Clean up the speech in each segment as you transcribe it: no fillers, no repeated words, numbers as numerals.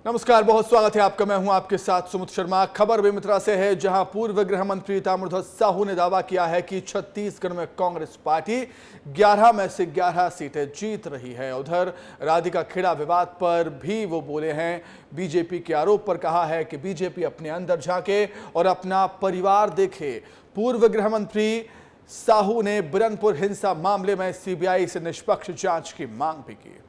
नमस्कार, बहुत स्वागत है आपका। मैं हूं आपके साथ सुमित शर्मा। खबर बेमित्रा से है, जहां पूर्व गृह मंत्री ताम्रध्वज साहू ने दावा किया है कि छत्तीसगढ़ में कांग्रेस पार्टी 11 में से 11 सीटें जीत रही है। उधर राधिका खेड़ा विवाद पर भी वो बोले हैं। बीजेपी के आरोप पर कहा है कि बीजेपी अपने अंदर झांके और अपना परिवार देखे। पूर्व गृह मंत्री साहू ने बिरनपुर हिंसा मामले में सीबीआई से निष्पक्ष जांच की मांग भी की।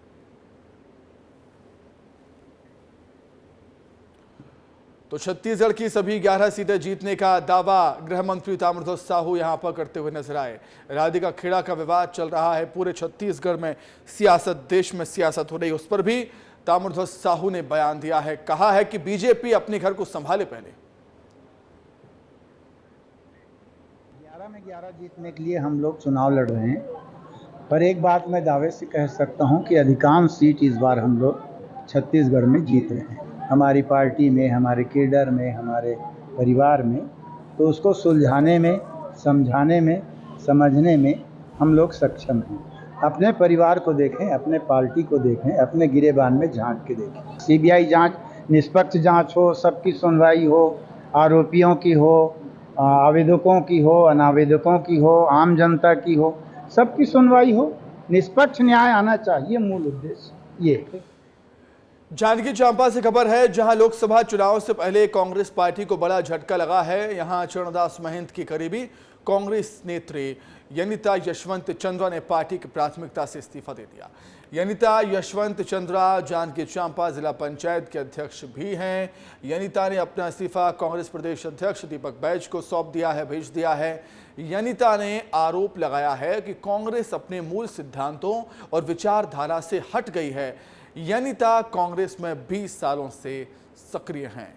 तो छत्तीसगढ़ की सभी 11 सीटें जीतने का दावा गृह मंत्री ताम्रध्वज साहू यहां पर करते हुए नजर आए। राधिका खेड़ा का विवाद चल रहा है, पूरे छत्तीसगढ़ में सियासत, देश में सियासत हो रही, उस पर भी ताम्रध्वज साहू ने बयान दिया है। कहा है कि बीजेपी अपने घर को संभाले। पहले 11 में 11 जीतने के लिए हम लोग चुनाव लड़ रहे हैं, पर एक बात मैं दावे से कह सकता हूं कि अधिकांश सीट इस बार हम लोग छत्तीसगढ़ में जीत रहे हैं। हमारी पार्टी में, हमारे केडर में, हमारे परिवार में, तो उसको सुलझाने में, समझाने में, समझने में हम लोग सक्षम हैं। अपने परिवार को देखें, अपने पार्टी को देखें, अपने गिरेबान में झांक के देखें। सीबीआई जांच, निष्पक्ष जांच हो, सबकी सुनवाई हो, आरोपियों की हो, आवेदकों की हो, अनावेदकों की हो, आम जनता की हो, सबकी सुनवाई हो। निष्पक्ष न्याय आना चाहिए, मूल उद्देश्य ये है। जांजगीर चांपा से खबर है, जहां लोकसभा चुनाव से पहले कांग्रेस पार्टी को बड़ा झटका लगा है। यहां चरणदास महंत की करीबी कांग्रेस नेत्री यनिता यशवंत चंद्रा ने पार्टी की प्राथमिकता से इस्तीफा दे दिया। यनिता यशवंत चंद्रा जांजगीर चांपा जिला पंचायत के अध्यक्ष भी हैं। यनिता ने अपना इस्तीफा कांग्रेस प्रदेश अध्यक्ष दीपक बैज को भेज दिया है। यनिता ने आरोप लगाया है कि कांग्रेस अपने मूल सिद्धांतों और विचारधारा से हट गई है। यनिता कांग्रेस में 20 सालों से सक्रिय हैं।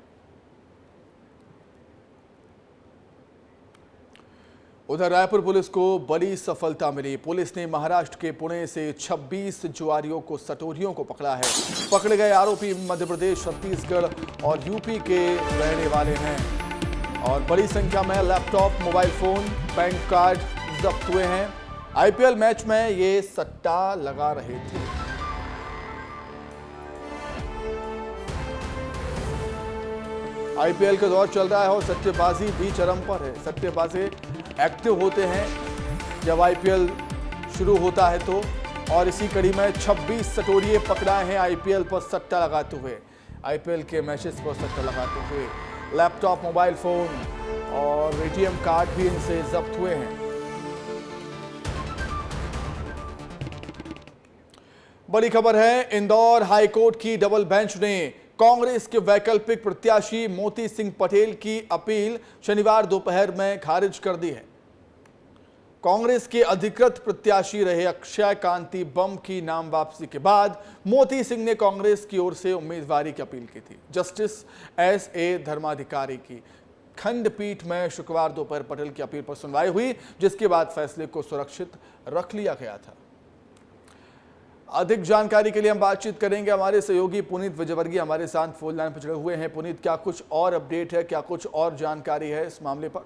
उधर रायपुर पुलिस को बड़ी सफलता मिली। पुलिस ने महाराष्ट्र के पुणे से 26 जुआरियों को, सटोरियों को पकड़ा है। पकड़े गए आरोपी मध्य प्रदेश, छत्तीसगढ़ और यूपी के रहने वाले हैं और बड़ी संख्या में laptop, mobile phone, bank card जब्त हुए हैं। आईपीएल मैच में ये सट्टा लगा रहे थे। आईपीएल का दौर चल रहा है और सट्टेबाजी भी चरम पर है। सट्टेबाजी एक्टिव होते हैं जब आईपीएल शुरू होता है तो, और इसी कड़ी में 26 सटोरिये पकड़ाए हैं आईपीएल पर सट्टा लगाते हुए। आईपीएल के मैचेस पर सट्टा लगाते हुए लैपटॉप, मोबाइल फोन और एटीएम कार्ड भी इनसे जब्त हुए हैं। बड़ी खबर है, इंदौर हाईकोर्ट की डबल बेंच ने कांग्रेस के वैकल्पिक प्रत्याशी मोती सिंह पटेल की अपील शनिवार दोपहर में खारिज कर दी है। कांग्रेस के अधिकृत प्रत्याशी रहे अक्षय कांति बम की नाम वापसी के बाद मोती सिंह ने कांग्रेस की ओर से उम्मीदवारी की अपील की थी। जस्टिस एस.ए. धर्माधिकारी की खंडपीठ में शुक्रवार दोपहर पटेल की अपील पर सुनवाई हुई, जिसके बाद फैसले को सुरक्षित रख लिया गया था। अधिक जानकारी के लिए हम बातचीत करेंगे। हमारे सहयोगी पुनीत विजयवर्गीय हमारे साथ फोन लाइन पर जुड़े हुए हैं। पुनीत, क्या कुछ और अपडेट है, क्या कुछ और जानकारी है इस मामले पर?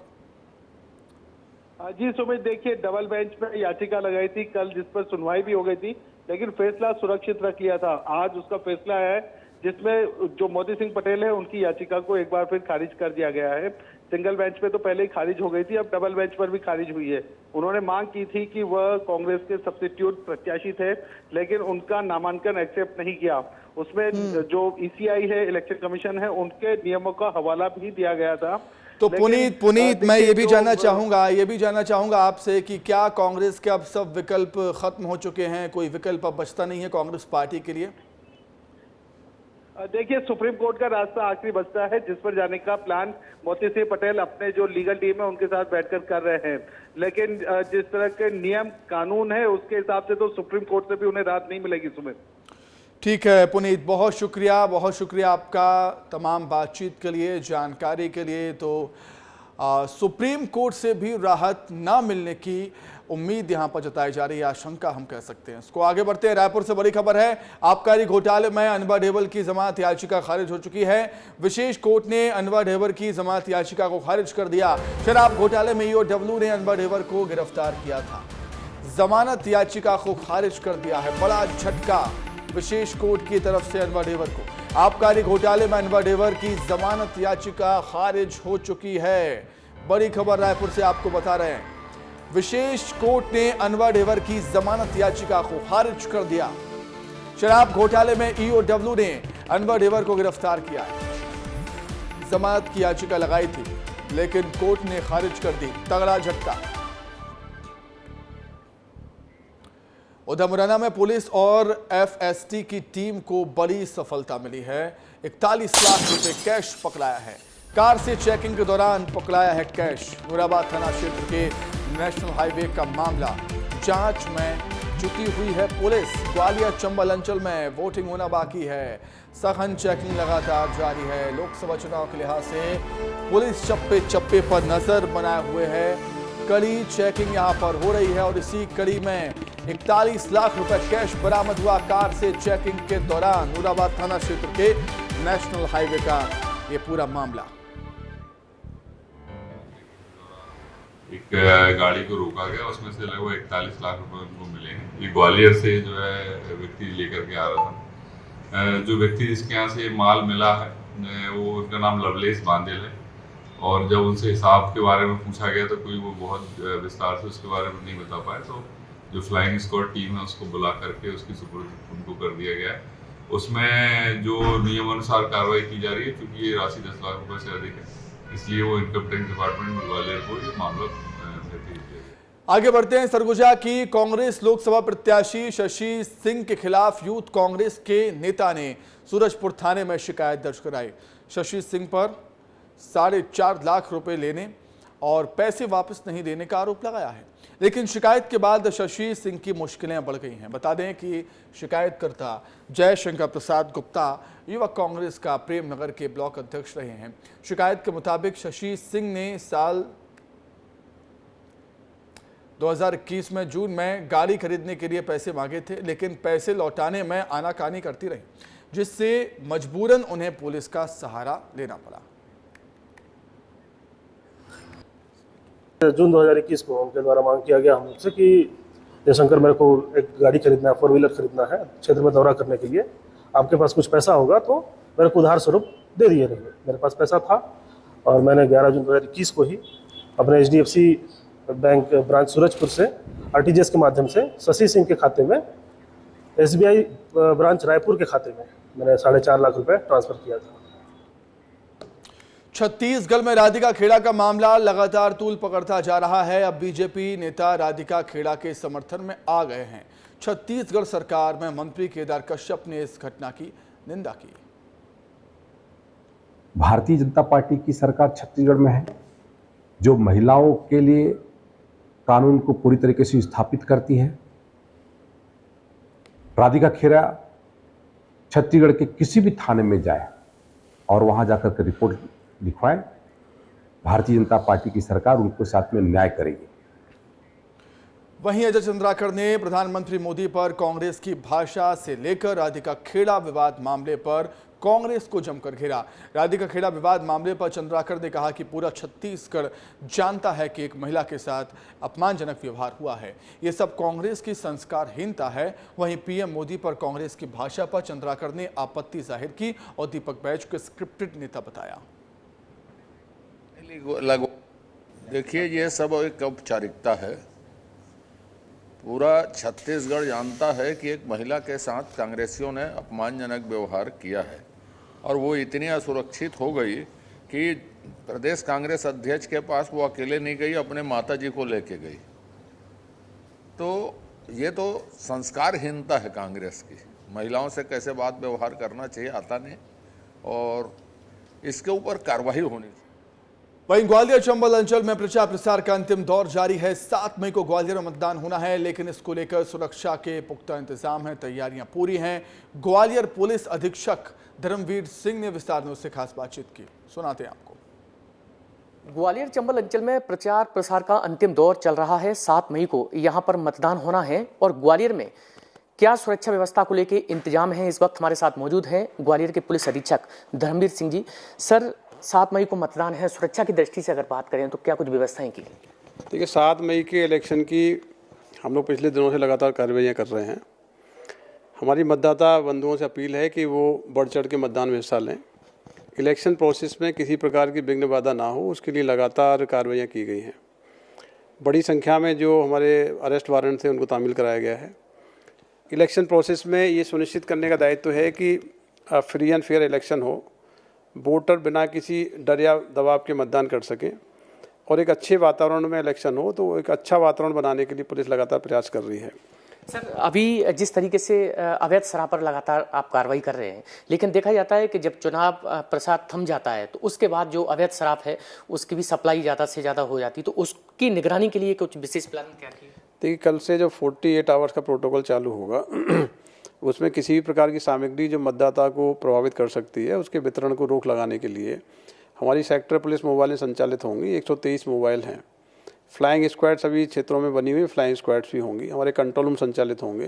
जी सुमित, देखिए, डबल बेंच में याचिका लगाई थी कल, जिस पर सुनवाई भी हो गई थी, लेकिन फैसला सुरक्षित रख लिया था। आज उसका फैसला है, जिसमें जो मोती सिंह पटेल है उनकी याचिका को एक बार फिर खारिज कर दिया गया है। सिंगल बेंच पे तो पहले ही खारिज हो गई थी, अब डबल बेंच पर भी खारिज हुई है। उन्होंने मांग की थी कि वह कांग्रेस के सब्स्टिट्यूट प्रत्याशी थे, लेकिन उनका नामांकन एक्सेप्ट नहीं किया। उसमें जो ईसीआई है, इलेक्शन कमीशन है, उनके नियमों का हवाला भी दिया गया था। तो पुनीत मैं ये भी जानना चाहूंगा आपसे कि क्या कांग्रेस के अब सब विकल्प खत्म हो चुके हैं? कोई विकल्प अब बचता नहीं है कांग्रेस पार्टी के लिए? देखिए, सुप्रीम कोर्ट का रास्ता आखिरी बचता है, जिस पर जाने का प्लान मोती सिंह पटेल अपने जो लीगल टीम है उनके साथ बैठकर कर रहे हैं। लेकिन जिस तरह के नियम कानून है उसके हिसाब से तो सुप्रीम कोर्ट से भी उन्हें राहत नहीं मिलेगी। सुमित, ठीक है पुनीत, बहुत शुक्रिया आपका तमाम बातचीत के लिए, जानकारी के लिए। तो सुप्रीम कोर्ट से भी राहत ना मिलने की उम्मीद यहां पर जताई जा रही है, आशंका हम कह सकते हैं। इसको आगे बढ़ते हैं। रायपुर से बड़ी खबर है, आबकारी घोटाले में अनवर ढेबर की जमानत याचिका खारिज हो चुकी है। विशेष कोर्ट ने अनवर ढेबर की जमानत याचिका को खारिज कर दिया। शराब घोटाले में ईओडब्ल्यू ने अनवर ढेबर को गिरफ्तार किया था, जमानत याचिका को खारिज कर दिया है। बड़ा झटका विशेष कोर्ट की तरफ से अनवर ढेबर को। आबकारी घोटाले में अनवर डेवर की जमानत याचिका खारिज हो चुकी है। बड़ी खबर रायपुर से आपको बता रहे हैं। विशेष कोर्ट ने अनवर डेवर की जमानत याचिका को खारिज कर दिया। शराब घोटाले में ईओडब्ल्यू ने अनवर डेवर को गिरफ्तार किया है। जमानत की याचिका लगाई थी लेकिन कोर्ट ने खारिज कर दी। तगड़ा झटका। उधर मुरैना में पुलिस और एफएसटी की टीम को बड़ी सफलता मिली है। 41 लाख रुपए कैश पकड़ाया है। कार से चेकिंग के दौरान पकड़ाया है कैश। मुराबाद थाना क्षेत्र के नेशनल हाईवे का मामला जांच में जुटी हुई है पुलिस। ग्वालियर चंबल अंचल में वोटिंग होना बाकी है। सघन चेकिंग लगातार जारी है। लोकसभा चुनाव के लिहाज से पुलिस चप्पे चप्पे पर नजर बनाए हुए है। कड़ी चेकिंग यहां पर हो रही है और इसी कड़ी में 41 लाख रुपए कैश बरामद हुआ कार से चेकिंग के दौरान। मुराबाद थाना क्षेत्र के नेशनल हाईवे का ये पूरा मामला। एक गाड़ी को रोका गया, उसमें से लगभग 41 लाख रुपए उनको मिले हैं। ये ग्वालियर से जो है व्यक्ति लेकर के आ रहा था। जो व्यक्ति जिसके यहाँ से माल मिला है वो उनका नाम लवलेश बांदेल है और जब उनसे हिसाब के बारे में पूछा गया तो कोई वो बहुत विस्तार से उसके बारे में नहीं बता पाए। तो जो फ्लाइंग स्क्वाड टीम है उसको बुला करके उसकी सुपुर्द उनको कर दिया गया है। उसमें जो नियमानुसार कार्रवाई की जा रही है, क्योंकि ये राशि 10 लाख रुपए से अधिक है, इसलिए वो इनकम टैक्स डिपार्टमेंट ग्वालियर को ये मामला भेज दिया। आगे बढ़ते हैं। सरगुजा की कांग्रेस लोकसभा प्रत्याशी शशि सिंह के खिलाफ यूथ कांग्रेस के नेता ने सूरजपुर थाने में शिकायत दर्ज कराई। शशि सिंह पर 4.5 लाख रुपए लेने और पैसे वापस नहीं देने का आरोप लगाया है। लेकिन शिकायत के बाद शशि सिंह की मुश्किलें बढ़ गई हैं। बता दें कि शिकायतकर्ता जयशंकर प्रसाद गुप्ता युवक कांग्रेस का प्रेमनगर के ब्लॉक अध्यक्ष रहे हैं। शिकायत के मुताबिक शशि सिंह ने साल 2021 में जून में गाड़ी खरीदने के लिए पैसे मांगे थे, लेकिन पैसे लौटाने में आनाकानी करती रही, जिससे मजबूरन उन्हें पुलिस का सहारा लेना पड़ा। जून 2021 को उनके द्वारा मांग किया गया हम लोग से कि जयशंकर, मेरे को एक गाड़ी खरीदना है, 4 व्हीलर खरीदना है क्षेत्र में दौरा करने के लिए। आपके पास कुछ पैसा होगा तो मेरे को उधार स्वरूप दे दिए रहिए। मेरे पास पैसा था और मैंने 11 जून 2021 को ही अपने HDFC बैंक ब्रांच सूरजपुर से RTGS के माध्यम से शशि सिंह के खाते में SBI ब्रांच रायपुर के खाते में मैंने 4.5 लाख रुपए ट्रांसफर किया था। छत्तीसगढ़ में राधिका खेड़ा का मामला लगातार तूल पकड़ता जा रहा है। अब बीजेपी नेता राधिका खेड़ा के समर्थन में आ गए हैं। छत्तीसगढ़ सरकार में मंत्री केदार कश्यप ने इस घटना की निंदा की। भारतीय जनता पार्टी की सरकार छत्तीसगढ़ में है, जो महिलाओं के लिए कानून को पूरी तरीके से स्थापित करती है। राधिका खेड़ा छत्तीसगढ़ के किसी भी थाने में जाए और वहां जाकर के रिपोर्ट लिखवाए, भारतीय जनता पार्टी की सरकार उनको साथ में न्याय करेगी। वहीं अजय चंद्राकर ने प्रधानमंत्री मोदी पर कांग्रेस की भाषा से लेकर राधिका खेड़ा विवाद मामले पर कांग्रेस को जमकर घेरा। राधिका खेड़ा विवाद मामले पर चंद्राकर ने कहा कि पूरा छत्तीसगढ़ जानता है कि एक महिला के साथ अपमानजनक व्यवहार हुआ है। ये सब कांग्रेस की संस्कारहीनता है। वहीं पीएम मोदी पर कांग्रेस की भाषा पर चंद्राकर ने आपत्ति जाहिर की और दीपक बैज को स्क्रिप्टेड नेता बताया। देखिए, ये सब एक औपचारिकता है। पूरा छत्तीसगढ़ जानता है कि एक महिला के साथ कांग्रेसियों ने अपमानजनक व्यवहार किया है और वो इतनी असुरक्षित हो गई कि प्रदेश कांग्रेस अध्यक्ष के पास वो अकेले नहीं गई, अपने माताजी को लेके गई। तो ये तो संस्कारहीनता है कांग्रेस की। महिलाओं से कैसे बात व्यवहार करना चाहिए आता नहीं और इसके ऊपर कार्रवाई होनी चाहिए। वहीं ग्वालियर चंबल अंचल में प्रचार प्रसार का अंतिम दौर जारी है। 7 मई को ग्वालियर में मतदान होना है, लेकिन इसको लेकर सुरक्षा के पुख्ता इंतजाम हैं, तैयारियां पूरी हैं। ग्वालियर पुलिस अधीक्षक धर्मवीर सिंह ने विस्तार में उससे खास बातचीत की, सुनाते हैं आपको। ग्वालियर चंबल अंचल में प्रचार प्रसार का अंतिम दौर चल रहा है। 7 मई को यहां पर मतदान होना है और ग्वालियर में क्या सुरक्षा व्यवस्था को लेकर इंतजाम है, इस वक्त हमारे साथ मौजूद हैं ग्वालियर के पुलिस अधीक्षक धर्मवीर सिंह जी। सर, 7 मई को मतदान है, सुरक्षा की दृष्टि से अगर बात करें तो क्या कुछ व्यवस्थाएं की? देखिए, 7 मई के इलेक्शन की हम लोग पिछले दिनों से लगातार कार्रवाइयाँ कर रहे हैं। हमारी मतदाता बंधुओं से अपील है कि वो बढ़ चढ़ के मतदान में हिस्सा लें। इलेक्शन प्रोसेस में किसी प्रकार की विघ्न बाधा ना हो, उसके लिए लगातार कार्रवाइयाँ की गई हैं। बड़ी संख्या में जो हमारे अरेस्ट वारंट थे उनको तामील कराया गया है। इलेक्शन प्रोसेस में ये सुनिश्चित करने का दायित्व है कि फ्री एंड फेयर इलेक्शन हो, वोटर बिना किसी डर या दबाव के मतदान कर सकें और एक अच्छे वातावरण में इलेक्शन हो। तो एक अच्छा वातावरण बनाने के लिए पुलिस लगातार प्रयास कर रही है। सर, अभी जिस तरीके से अवैध शराब पर लगातार आप कार्रवाई कर रहे हैं, लेकिन देखा जाता है कि जब चुनाव प्रसाद थम जाता है तो उसके बाद जो अवैध शराब है उसकी भी सप्लाई ज़्यादा से ज़्यादा हो जाती है, तो उसकी निगरानी के लिए कुछ विशेष प्लान क्या किया? देखिए, कल से जो 48 आवर्स का प्रोटोकॉल चालू होगा उसमें किसी भी प्रकार की सामग्री जो मतदाता को प्रभावित कर सकती है उसके वितरण को रोक लगाने के लिए हमारी सेक्टर पुलिस मोबाइलें संचालित होंगी। 123 मोबाइल हैं। फ्लाइंग स्क्वाड सभी क्षेत्रों में बनी हुई फ्लाइंग स्क्वाड्स भी होंगी। हमारे कंट्रोल रूम संचालित होंगे,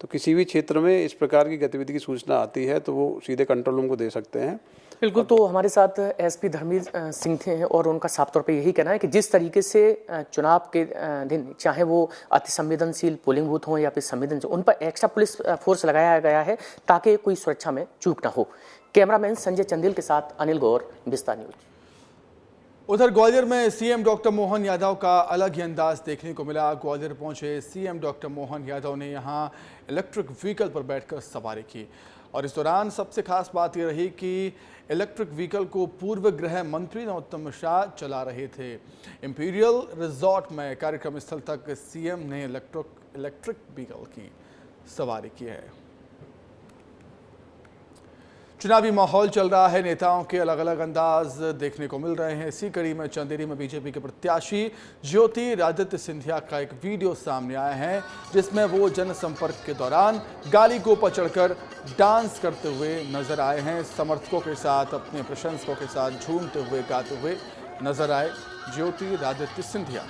तो किसी भी क्षेत्र में इस प्रकार की गतिविधि की सूचना आती है तो वो सीधे कंट्रोल रूम को दे सकते हैं। बिल्कुल। तो हमारे साथ एसपी धर्मवीर सिंह थे और उनका साफ तौर पे यही कहना है कि जिस तरीके से चुनाव के दिन चाहे वो अति संवेदनशील पोलिंग बूथ हों या फिर संवेदनशील, उन पर एक्स्ट्रा पुलिस फोर्स लगाया गया है ताकि कोई सुरक्षा में चूक ना हो। कैमरामैन संजय चंदेल के साथ अनिल गौर, विस्तार न्यूज। उधर ग्वालियर में सीएम डॉक्टर मोहन यादव का अलग ही अंदाज देखने को मिला। ग्वालियर पहुंचे सीएम डॉक्टर मोहन यादव ने यहां इलेक्ट्रिक व्हीकल पर बैठकर सवारी की और इस दौरान सबसे खास बात यह रही कि इलेक्ट्रिक व्हीकल को पूर्व गृह मंत्री नरोत्तम मिश्रा चला रहे थे। इंपीरियल रिजॉर्ट में कार्यक्रम स्थल तक सीएम ने इलेक्ट्रिक व्हीकल की सवारी की है। चुनावी माहौल चल रहा है, नेताओं के अलग अलग अंदाज देखने को मिल रहे हैं। इसी कड़ी में चंदेरी में बीजेपी के प्रत्याशी ज्योतिरादित्य सिंधिया का एक वीडियो सामने आया है जिसमें वो जनसंपर्क के दौरान गाली गोपा चढ़कर डांस करते हुए नजर आए हैं। समर्थकों के साथ, अपने प्रशंसकों के साथ झूमते हुए गाते हुए नजर आए ज्योतिरादित्य सिंधिया।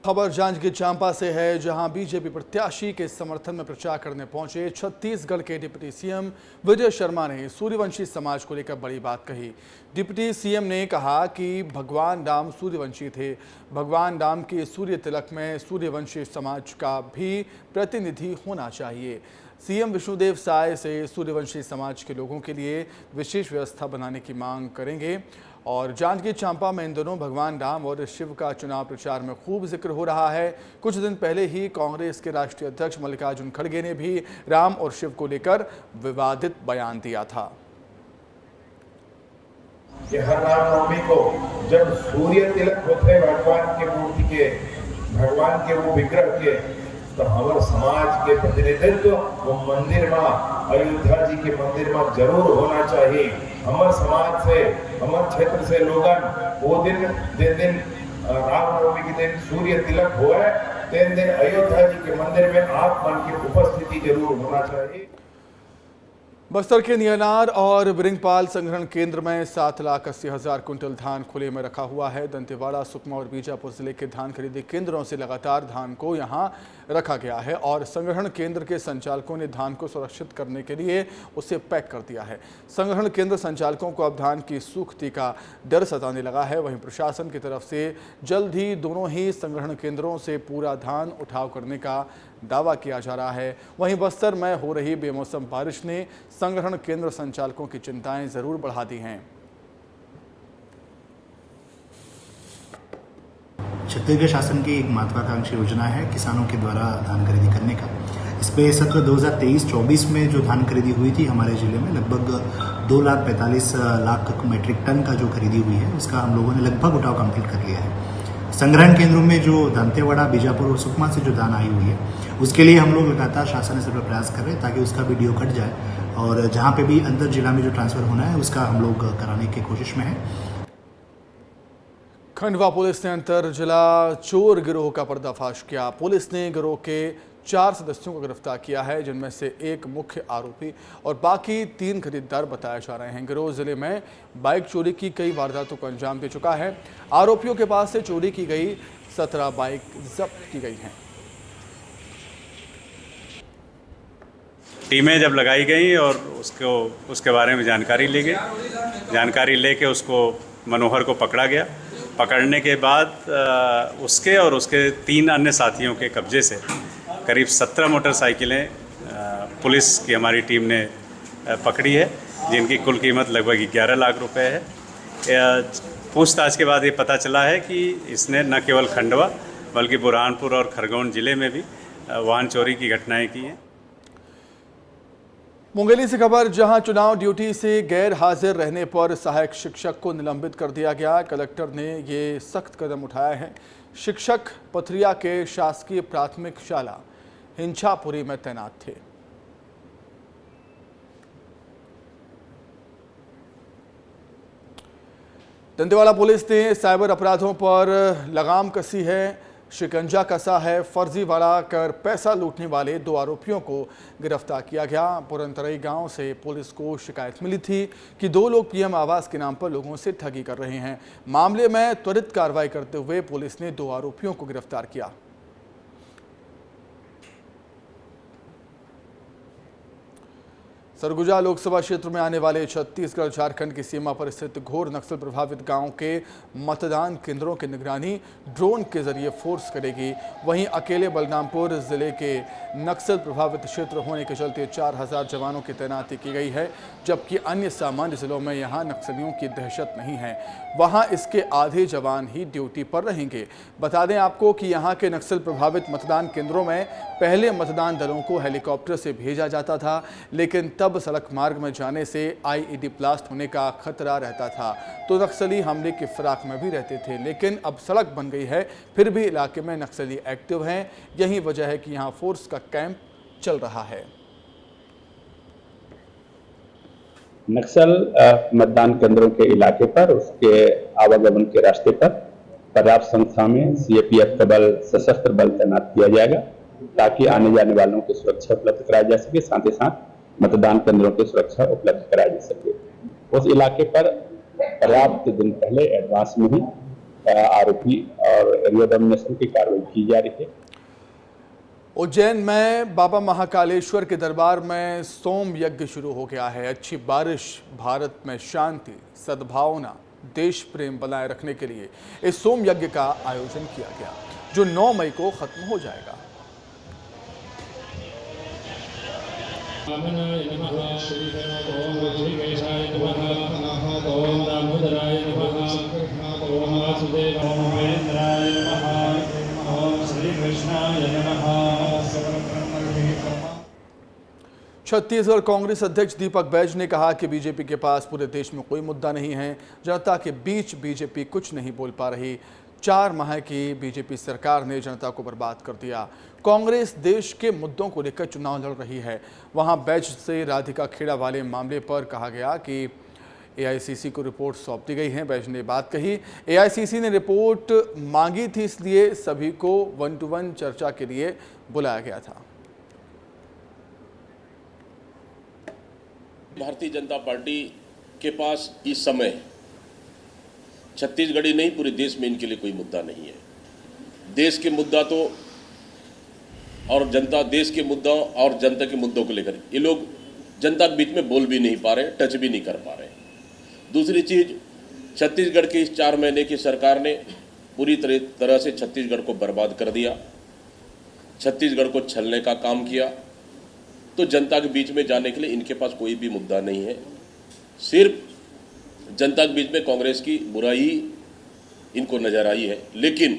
खबर जांजगीर चांपा से है, जहां बीजेपी प्रत्याशी के समर्थन में प्रचार करने पहुंचे छत्तीसगढ़ के डिप्टी सीएम विजय शर्मा ने सूर्यवंशी समाज को लेकर बड़ी बात कही। डिप्टी सीएम ने कहा कि भगवान राम सूर्यवंशी थे। भगवान राम के सूर्य तिलक में सूर्यवंशी समाज का भी प्रतिनिधि होना चाहिए। सीएम विष्णुदेव साय से सूर्यवंशी समाज के लोगों के लिए विशेष व्यवस्था बनाने की मांग करेंगे। और जांजगीर चांपा में इन दोनों भगवान राम और शिव का चुनाव प्रचार में खूब जिक्र हो रहा है। कुछ दिन पहले ही कांग्रेस के राष्ट्रीय अध्यक्ष मल्लिकार्जुन खड़गे ने भी राम और शिव को लेकर विवादित बयान दिया था। हर रामनवमी को जब सूर्य तिलक होते हैं भगवान के मूर्ति के, भगवान के वो विग्रह के, तो हमारे समाज के प्रतिनिधित्व वो मंदिर में, अयोध्या जी के मंदिर में जरूर होना चाहिए। हमारे समाज से, हमारे क्षेत्र से लोगन वो दिन रामनवमी के दिन सूर्य तिलक हुआ है, तीन दिन अयोध्या जी के मंदिर में आप मन की उपस्थिति जरूर होना चाहिए। बस्तर के नियनार और बिरिंगपाल संग्रहण केंद्र में 7,80,000 कुंटल धान खुले में रखा हुआ है। दंतेवाड़ा, सुकमा और बीजापुर जिले के धान खरीदी केंद्रों से लगातार धान को यहां रखा गया है और संग्रहण केंद्र के संचालकों ने धान को सुरक्षित करने के लिए उसे पैक कर दिया है। संग्रहण केंद्र संचालकों को अब धान की सूखती का डर सताने लगा है। वहीं प्रशासन की तरफ से जल्द ही दोनों ही संग्रहण केंद्रों से पूरा धान उठाव करने का दावा किया जा रहा है। वहीं बस्तर में हो रही बेमौसम बारिश ने संग्रहण केंद्र संचालकों की चिंताएं जरूर बढ़ा दी हैं। छत्तीसगढ़ शासन की एक महत्वाकांक्षी योजना है किसानों के द्वारा धान खरीदी करने का। इस पे सत्र 2023-24 में जो धान खरीदी हुई थी हमारे जिले में लगभग 2,45,00,000 मैट्रिक टन का जो खरीदी हुई है उसका हम लोगों ने लगभग उठाव कंप्लीट कर लिया है। संग्रहण केंद्रों में जो दंतेवाड़ा, बीजापुर और सुकमा से जो धान आई हुई है उसके लिए हम लोग लगातार शासन स्तर पर प्रयास कर रहे हैं ताकि उसका भी ड्यू कट जाए और जहाँ पे भी अंदर जिला में जो ट्रांसफर होना है उसका हम लोग कराने की कोशिश में है। खंडवा पुलिस ने अंतर जिला चोर गिरोह का पर्दाफाश किया। पुलिस ने गिरोह के 4 सदस्यों को गिरफ्तार किया है, जिनमें से एक मुख्य आरोपी और बाकी 3 खरीदार बताए जा रहे हैं। गिरोह जिले में बाइक चोरी की कई वारदातों को अंजाम दे चुका है। आरोपियों के पास से चोरी की गई 17 बाइक जब्त की गई हैं। टीमें जब लगाई गई और उसके बारे में जानकारी ली गई, जानकारी लेके उसको मनोहर को पकड़ा गया। पकड़ने के बाद उसके और उसके 3 अन्य साथियों के कब्जे से करीब 17 मोटरसाइकिलें पुलिस की हमारी टीम ने पकड़ी है, जिनकी कुल कीमत लगभग 11 लाख रुपए है। पूछताछ के बाद ये पता चला है कि इसने न केवल खंडवा बल्कि बुरहानपुर और खरगोन जिले में भी वाहन चोरी की घटनाएं की हैं। मुंगेली से खबर, जहां चुनाव ड्यूटी से गैर हाजिर रहने पर सहायक शिक्षक को निलंबित कर दिया गया। कलेक्टर ने ये सख्त कदम उठाया है। शिक्षक पथरिया के शासकीय प्राथमिक शाला हिंछापुरी में तैनात थे। दंतेवाड़ा पुलिस ने साइबर अपराधों पर लगाम कसी है, शिकंजा कसा है। फर्जीवाड़ा कर पैसा लूटने वाले 2 आरोपियों को गिरफ्तार किया गया। पुरनतरई गांव से पुलिस को शिकायत मिली थी कि 2 लोग पीएम आवास के नाम पर लोगों से ठगी कर रहे हैं। मामले में त्वरित कार्रवाई करते हुए पुलिस ने 2 आरोपियों को गिरफ्तार किया। सरगुजा लोकसभा क्षेत्र में आने वाले छत्तीसगढ़ झारखंड की सीमा पर स्थित घोर नक्सल प्रभावित गांव के मतदान केंद्रों की निगरानी ड्रोन के जरिए फोर्स करेगी। वहीं अकेले बलरामपुर जिले के नक्सल प्रभावित क्षेत्र होने के चलते 4000 जवानों की तैनाती की गई है, जबकि अन्य सामान्य जिलों में यहां नक्सलियों की दहशत नहीं है। वहां इसके आधे जवान ही ड्यूटी पर रहेंगे। बता दें आपको कि यहां के नक्सल प्रभावित मतदान केंद्रों में पहले मतदान दलों को हेलीकॉप्टर से भेजा जाता था, लेकिन तब सड़क मार्ग में जाने से आईईडी ब्लास्ट होने का खतरा रहता था, तो नक्सली हमले की फिराक में भी रहते थे। लेकिन अब सड़क बन गई है, फिर भी इलाके में नक्सली एक्टिव हैं। यही वजह है कि यहां फोर्स का कैंप चल रहा है। नक्सल मतदान केंद्रों के इलाके पर, उसके आवागमन के रास्ते पर पर्याप्त संख्या में सीएपीएफ का बल, सशस्त्र बल तैनात किया जाएगा, ताकि आने जाने वालों की सुरक्षा उपलब्ध कराई जा सके, साथ ही साथ मतदान केंद्रों की सुरक्षा उपलब्ध कराई जा सके। उस इलाके पर पर्याप्त दिन पहले एडवांस में ही आरोपी और एरिया डोमिनेशन की कार्रवाई की जा रही है। उज्जैन में बाबा महाकालेश्वर के दरबार में सोम यज्ञ शुरू हो गया है। अच्छी बारिश, भारत में शांति, सद्भावना, देश प्रेम बनाए रखने के लिए इस सोम यज्ञ का आयोजन किया गया, जो 9 मई को खत्म हो जाएगा। छत्तीसगढ़ कांग्रेस अध्यक्ष दीपक बैज ने कहा कि बीजेपी के पास पूरे देश में कोई मुद्दा नहीं है। जनता के बीच बीजेपी कुछ नहीं बोल पा रही। 4 माह की बीजेपी सरकार ने जनता को बर्बाद कर दिया। कांग्रेस देश के मुद्दों को लेकर चुनाव लड़ रही है। वहां बैज से राधिका खेड़ा वाले मामले पर कहा गया कि एआईसीसी को रिपोर्ट सौंप दी गई है। बैज ने बात कही, एआईसीसी ने रिपोर्ट मांगी थी, इसलिए सभी को 1-to-1 चर्चा के लिए बुलाया गया था। भारतीय जनता पार्टी के पास इस समय छत्तीसगढ़ ही नहीं, पूरे देश में इनके लिए कोई मुद्दा नहीं है। देश के मुद्दा तो और जनता, देश के मुद्दों और जनता के मुद्दों को लेकर ये लोग जनता के बीच में बोल भी नहीं पा रहे, टच भी नहीं कर पा रहे। दूसरी चीज, छत्तीसगढ़ की इस 4 महीने की सरकार ने पूरी तरह से छत्तीसगढ़ को बर्बाद कर दिया, छत्तीसगढ़ को छलने का काम किया। तो जनता के बीच में जाने के लिए इनके पास कोई भी मुद्दा नहीं है। सिर्फ जनता के बीच में कांग्रेस की बुराई इनको नजर आई है। लेकिन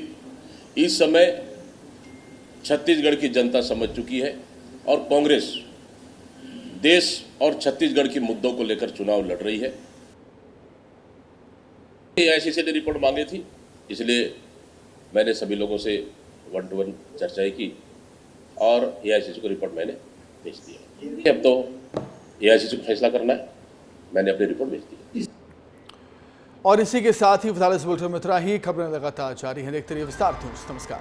इस समय छत्तीसगढ़ की जनता समझ चुकी है और कांग्रेस देश और छत्तीसगढ़ के मुद्दों को लेकर चुनाव लड़ रही है। एआईसीसी ने रिपोर्ट मांगी थी, इसलिए मैंने सभी लोगों से 1-to-1 चर्चाएं की और एआईसीसी को रिपोर्ट मैंने भेज दिया। अब तो एआईसीसी को फैसला करना है, मैंने अपनी रिपोर्ट भेज दी। और इसी के साथ ही फिलहाल इस बुलेटिन में इतना ही। खबरें लगातार जारी हैं, देखते रहिए विस्तार न्यूज़। नमस्कार।